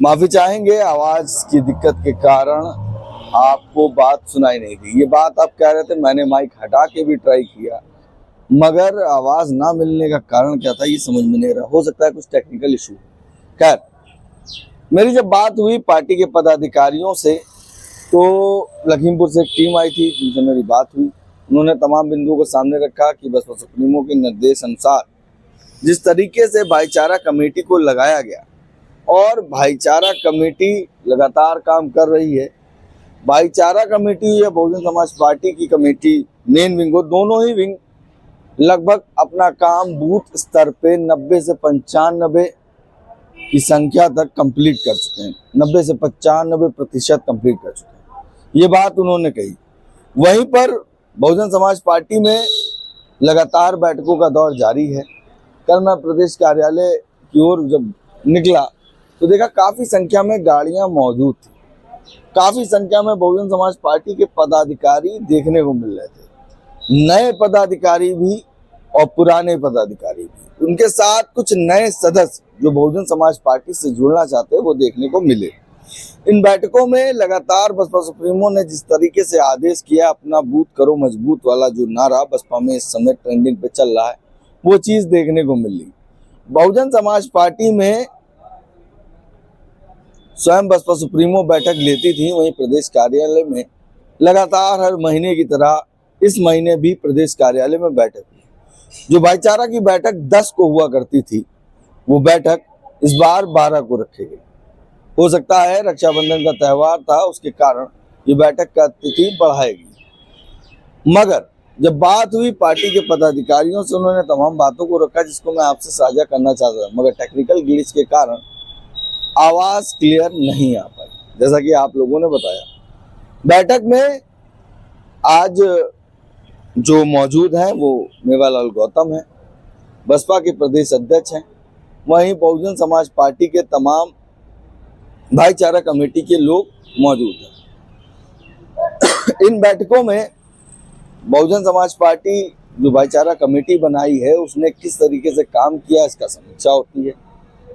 माफी चाहेंगे, आवाज की दिक्कत के कारण आपको बात सुनाई नहीं दी। ये बात आप कह रहे थे, मैंने माइक हटा के भी ट्राई किया मगर आवाज ना मिलने का कारण क्या था ये समझ में नहीं रहा। हो सकता है कुछ टेक्निकल इशू। खैर, मेरी जब बात हुई पार्टी के पदाधिकारियों से तो लखीमपुर से एक टीम आई थी जिनसे मेरी बात हुई। उन्होंने तमाम बिंदुओं को सामने रखा कि बसपा सुप्रीमो के निर्देश अनुसार जिस तरीके से भाईचारा कमेटी को लगाया गया और भाईचारा कमेटी लगातार काम कर रही है। भाईचारा कमेटी या बहुजन समाज पार्टी की कमेटी मेन विंग हो, दोनों ही विंग लगभग अपना काम बूथ स्तर पे 90 से 95 की संख्या तक कंप्लीट कर चुके हैं। 90 से 95% कंप्लीट कर चुके हैं, ये बात उन्होंने कही। वहीं पर बहुजन समाज पार्टी में लगातार बैठकों का दौर जारी है। कल मैं प्रदेश कार्यालय की ओर जब निकला तो देखा काफी संख्या में गाड़ियां मौजूद थी। काफी संख्या में बहुजन समाज पार्टी के पदाधिकारी देखने को मिल रहे थे, नए पदाधिकारी भी और पुराने पदाधिकारी भी। उनके साथ कुछ नए सदस्य जो बहुजन समाज पार्टी से जुड़ना चाहते हैं वो देखने को मिले। इन बैठकों में लगातार बसपा सुप्रीमो ने जिस तरीके से आदेश किया, अपना बूथ करो मजबूत वाला जो नारा बसपा में इस समय ट्रेंडिंग पे चल रहा है, वो चीज देखने को मिली। बहुजन समाज पार्टी में स्वयं बसपा सुप्रीमो बैठक लेती थी, वहीं प्रदेश कार्यालय में लगातार हर महीने की तरह इस महीने भी प्रदेश कार्यालय में बैठक हुई। जो भाईचारा की बैठक 10 को हुआ करती थी वो बैठक इस बार 12 को रखी गई। हो सकता है रक्षाबंधन का त्यौहार था, उसके कारण ये बैठक का तिथि बढ़ाई गई। मगर जब बात हुई पार्टी के पदाधिकारियों से, उन्होंने तमाम बातों को रखा जिसको मैं आपसे साझा करना चाहता था, मगर टेक्निकल ग्लिच के कारण आवाज क्लियर नहीं आ पाई। जैसा कि आप लोगों ने बताया, बैठक में आज जो मौजूद हैं वो मेवालाल गौतम है, बसपा के प्रदेश अध्यक्ष हैं, वहीं बहुजन समाज पार्टी के तमाम भाईचारा कमेटी के लोग मौजूद हैं। इन बैठकों में बहुजन समाज पार्टी जो भाईचारा कमेटी बनाई है उसने किस तरीके से काम किया इसका समीक्षा होती है।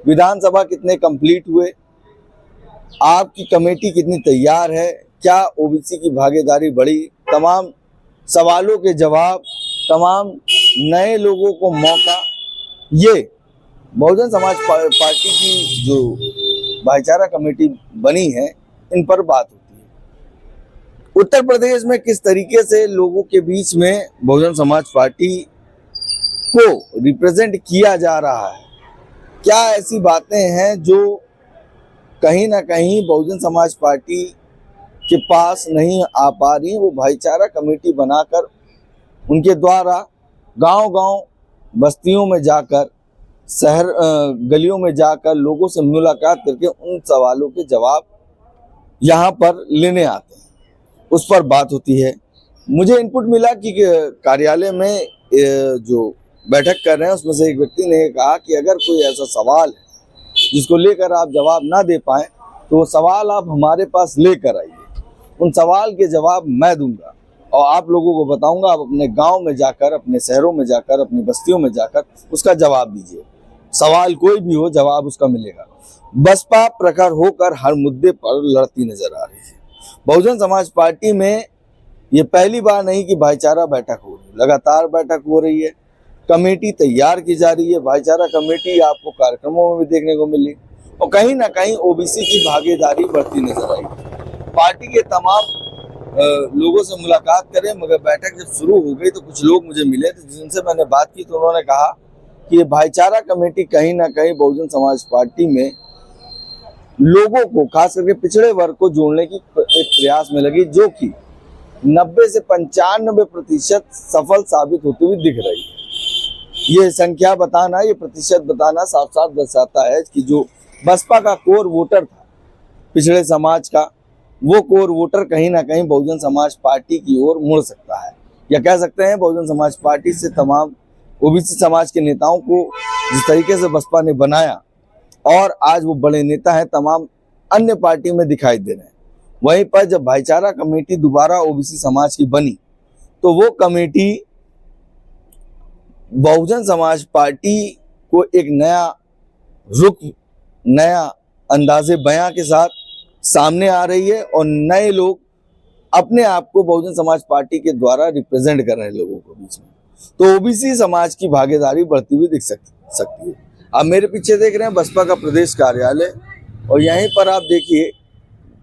विधानसभा कितने कंप्लीट हुए, आपकी कमेटी कितनी तैयार है, क्या ओबीसी की भागीदारी बढ़ी, तमाम सवालों के जवाब, तमाम नए लोगों को मौका, ये बहुजन समाज पार्टी की जो भाईचारा कमेटी बनी है इन पर बात होती है। उत्तर प्रदेश में किस तरीके से लोगों के बीच में बहुजन समाज पार्टी को रिप्रेजेंट किया जा रहा है, क्या ऐसी बातें हैं जो कहीं ना कहीं बहुजन समाज पार्टी के पास नहीं आ पा रही, वो भाईचारा कमेटी बनाकर उनके द्वारा गांव-गांव बस्तियों में जाकर, शहर गलियों में जाकर लोगों से मुलाकात करके उन सवालों के जवाब यहाँ पर लेने आते हैं, उस पर बात होती है। मुझे इनपुट मिला कि कार्यालय में जो बैठक कर रहे हैं उसमें से एक व्यक्ति ने कहा कि अगर कोई ऐसा सवाल है जिसको लेकर आप जवाब ना दे पाए तो वो सवाल आप हमारे पास लेकर आइए, उन सवाल के जवाब मैं दूंगा और आप लोगों को बताऊंगा। आप अपने गांव में जाकर, अपने शहरों में जाकर, अपनी बस्तियों में जाकर उसका जवाब दीजिए। सवाल कोई भी हो, जवाब उसका मिलेगा। बसपा प्रखर होकर हर मुद्दे पर लड़ती नजर आ रही है। बहुजन समाज पार्टी में ये पहली बार नहीं कि भाईचारा बैठक हो रही, लगातार बैठक हो रही है, कमेटी तैयार की जा रही है। भाईचारा कमेटी आपको कार्यक्रमों में भी देखने को मिली और कहीं ना कहीं ओबीसी की भागीदारी बढ़ती नजर आई। पार्टी के तमाम लोगों से मुलाकात करें, मगर बैठक जब शुरू हो गई तो कुछ लोग मुझे मिले थे जिनसे मैंने बात की तो उन्होंने कहा कि ये भाईचारा कमेटी कहीं ना कहीं बहुजन समाज पार्टी में लोगों को, खास करके पिछड़े वर्ग को जोड़ने की एक प्रयास में लगी, जो कि 90 से 95% सफल साबित होती हुई दिख रही है। ये संख्या बताना, ये प्रतिशत बताना साफ साफ दर्शाता है कि जो बसपा का कोर वोटर था पिछड़े समाज का, वो कोर वोटर कहीं ना कहीं बहुजन समाज पार्टी की ओर मुड़ सकता है, या कह सकते हैं बहुजन समाज पार्टी से तमाम ओबीसी समाज के नेताओं को जिस तरीके से बसपा ने बनाया और आज वो बड़े नेता हैं, तमाम अन्य पार्टी में दिखाई दे रहे हैं। वहीं पर जब भाईचारा कमेटी दोबारा ओबीसी समाज की बनी तो वो कमेटी बहुजन समाज पार्टी को एक नया रुख, नया अंदाजे बयां के साथ सामने आ रही है और नए लोग अपने आप को बहुजन समाज पार्टी के द्वारा रिप्रेजेंट कर रहे हैं लोगों को बीच में, तो ओबीसी समाज की भागीदारी बढ़ती हुई दिख सकती है। आप मेरे पीछे देख रहे हैं बसपा का प्रदेश कार्यालय और यहीं पर आप देखिए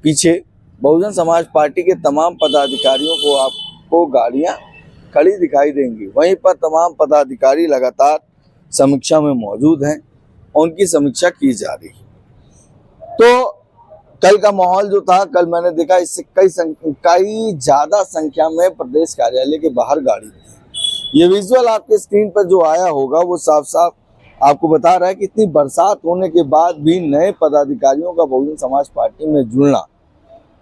पीछे बहुजन समाज पार्टी के तमाम पदाधिकारियों को आपको गाड़ियां खड़ी दिखाई देंगी। वहीं पर तमाम पदाधिकारी लगातार समीक्षा में मौजूद हैं, उनकी समीक्षा की जा रही है। तो कल का माहौल जो था, कल मैंने देखा इससे कई ज्यादा संख्या में प्रदेश कार्यालय के बाहर गाड़ी थी। ये विजुअल आपके स्क्रीन पर जो आया होगा वो साफ साफ आपको बता रहा है कि इतनी बरसात होने के बाद भी नए पदाधिकारियों का बहुजन समाज पार्टी में जुड़ना,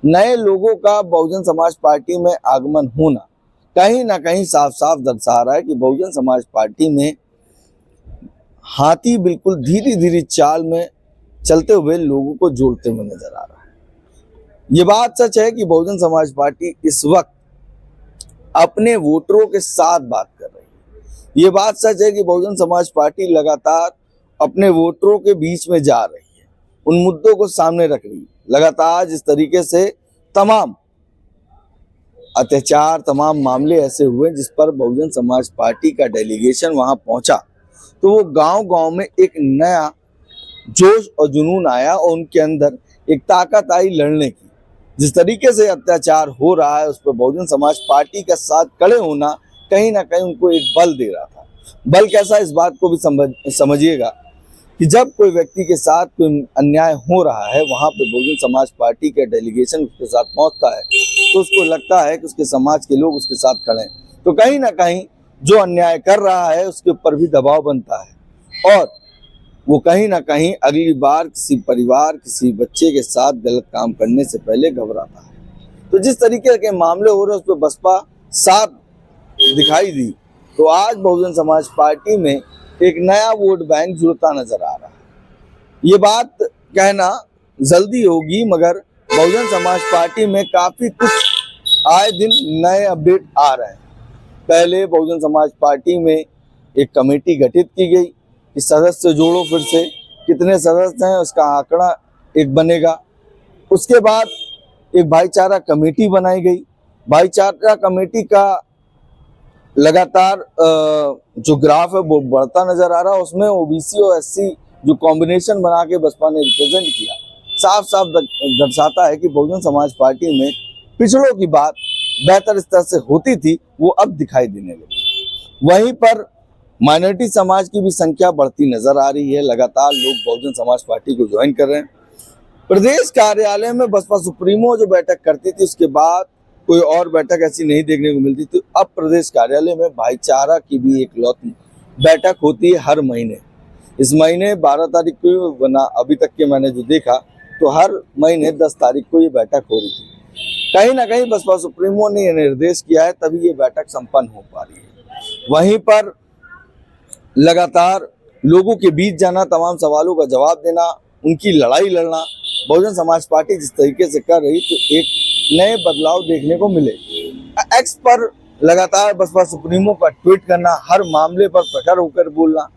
नए लोगों का बहुजन समाज पार्टी में आगमन होना कहीं ना कहीं साफ साफ दर्शा रहा है कि बहुजन समाज पार्टी में हाथी बिल्कुल धीरे धीरे चाल में चलते हुए लोगों को जोड़ते हुए नजर आ रहा है। ये बात सच है कि बहुजन समाज पार्टी इस वक्त अपने वोटरों के साथ बात कर रही है। ये बात सच है कि बहुजन समाज पार्टी लगातार अपने वोटरों के बीच में जा रही है, उन मुद्दों को सामने रख रही है। लगातार जिस तरीके से तमाम अत्याचार, तमाम मामले ऐसे हुए जिस पर बहुजन समाज पार्टी का डेलीगेशन वहां पहुंचा, तो वो गांव-गांव में एक नया जोश और जुनून आया और उनके अंदर एक ताकत आई लड़ने की। जिस तरीके से अत्याचार हो रहा है उस पर बहुजन समाज पार्टी का साथ खड़े होना कहीं ना कहीं उनको एक बल दे रहा था। बल कैसा, इस बात को भी समझिएगा कि जब कोई व्यक्ति के साथ कोई अन्याय हो रहा है, वहां पे बहुजन समाज पार्टी का डेलीगेशन उसके साथ पहुंचता है तो उसको लगता है कि उसके समाज के लोग उसके साथ खड़े हैं, तो कहीं ना कहीं जो अन्याय कर रहा है उसके ऊपर भी दबाव बनता है और वो कहीं ना कहीं अगली बार किसी परिवार, किसी बच्चे के साथ गलत काम करने से पहले घबराता है। तो जिस तरीके के मामले हो रहे हैं उस पर बसपा साथ दिखाई दी, तो आज बहुजन समाज पार्टी में एक नया वोट बैंक जुड़ता नजर आ रहा है। ये बात कहना जल्दी होगी मगर बहुजन समाज पार्टी में काफी कुछ आए दिन नए अपडेट आ रहे हैं। पहले बहुजन समाज पार्टी में एक कमेटी गठित की गई कि सदस्य जोड़ो, फिर से कितने सदस्य हैं उसका आंकड़ा एक बनेगा। उसके बाद एक भाईचारा कमेटी बनाई गई। भाईचारा कमेटी का लगातार जो ग्राफ है वो बढ़ता नजर आ रहा है। उसमें ओबीसी और एससी जो कॉम्बिनेशन बना के बसपा ने रिप्रेजेंट किया, साफ साफ दर्शाता है कि बहुजन समाज पार्टी में पिछड़ों की बात बेहतर स्तर से होती थी, वो अब दिखाई देने लगी। वहीं पर माइनॉरिटी समाज की भी संख्या बढ़ती नजर आ रही है। लगातार लोग बहुजन समाज पार्टी को ज्वाइन कर रहे हैं। प्रदेश कार्यालय में बसपा सुप्रीमो जो बैठक करती थी उसके बाद कोई और बैठक ऐसी नहीं देखने को मिलती थी। अब प्रदेश कार्यालय में भाईचारा की भी एक लौती बैठक होती है हर महीने। इस महीने 12 तारीख को बना, अभी तक के मैंने जो देखा तो हर महीने 10 तारीख को ये बैठक हो रही थी। कहीं ना कहीं बसपा सुप्रीमो ने यह निर्देश किया है तभी ये बैठक संपन्न हो पा रही है। वहीं पर लगातार लोगों के बीच जाना, तमाम सवालों का जवाब देना, उनकी लड़ाई लड़ना बहुजन समाज पार्टी जिस तरीके से कर रही तो एक नए बदलाव देखने को मिले। एक्स पर लगातार बसपा सुप्रीमो का ट्वीट करना, हर मामले पर प्रखर होकर बोलना,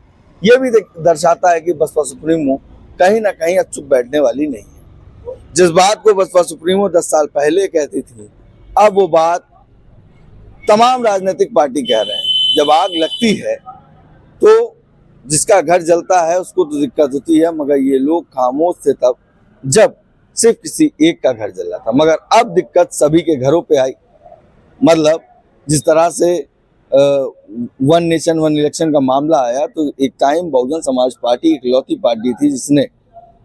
यह भी दर्शाता है कि बसपा सुप्रीमो कहीं ना कहीं अब चुप बैठने वाली नहीं है। जिस बात को बसपा सुप्रीमो 10 साल पहले कहती थी, अब वो बात तमाम राजनीतिक पार्टी कह रहे हैं। जब आग लगती है तो जिसका घर जलता है उसको तो दिक्कत होती है, मगर ये लोग खामोश थे तब जब सिर्फ किसी एक का घर जल रहा था, मगर अब दिक्कत सभी के घरों पे आई। मतलब जिस तरह से वन नेशन वन इलेक्शन का मामला आया तो एक टाइम बहुजन समाज पार्टी इकलौती पार्टी थी जिसने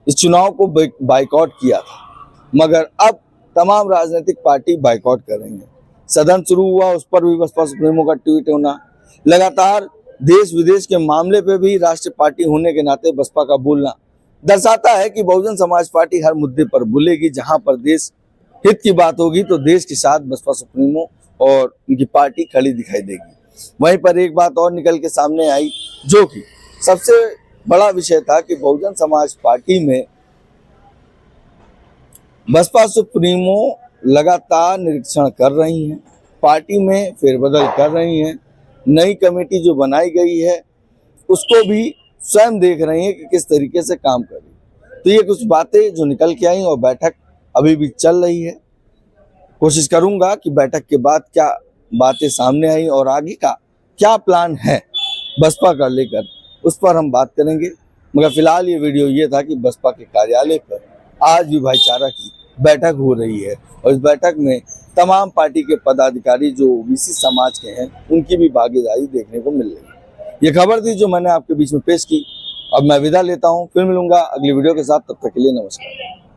इस चुनाव को बाइकआउट किया था, मगर अब तमाम राजनीतिक पार्टी बाइकआउट कर रही है। सदन शुरू हुआ, उस पर भी बसपा सुप्रीमो का ट्वीट होना, लगातार देश विदेश के मामले पे भी राष्ट्रीय पार्टी होने के नाते बसपा का बोलना दर्शाता है कि बहुजन समाज पार्टी हर मुद्दे पर बोलेगी। जहां पर देश हित की बात होगी तो देश के साथ बसपा सुप्रीमो और उनकी पार्टी खड़ी दिखाई देगी। वहीं पर एक बात और निकल के सामने आई जो कि सबसे बड़ा विषय था कि बहुजन समाज पार्टी में बसपा सुप्रीमो लगातार निरीक्षण कर रही हैं, पार्टी में फेरबदल कर रही हैं। नई कमेटी जो बनाई गई है उसको भी स्वयं देख रही है कि किस तरीके से काम कर रही है। तो ये कुछ बातें जो निकल के आई और बैठक अभी भी चल रही है। कोशिश करूंगा कि बैठक के बाद क्या बातें सामने आई और आगे का क्या प्लान है बसपा का लेकर, उस पर हम बात करेंगे। मगर फिलहाल ये वीडियो ये था कि बसपा के कार्यालय पर आज भी भाईचारा की बैठक हो रही है और इस बैठक में तमाम पार्टी के पदाधिकारी जो ओबीसी समाज के हैं उनकी भी भागीदारी देखने को मिल रही है। ये खबर थी जो मैंने आपके बीच में पेश की। अब मैं विदा लेता हूँ, फिर मिलूंगा अगली वीडियो के साथ, तब तक के लिए नमस्कार।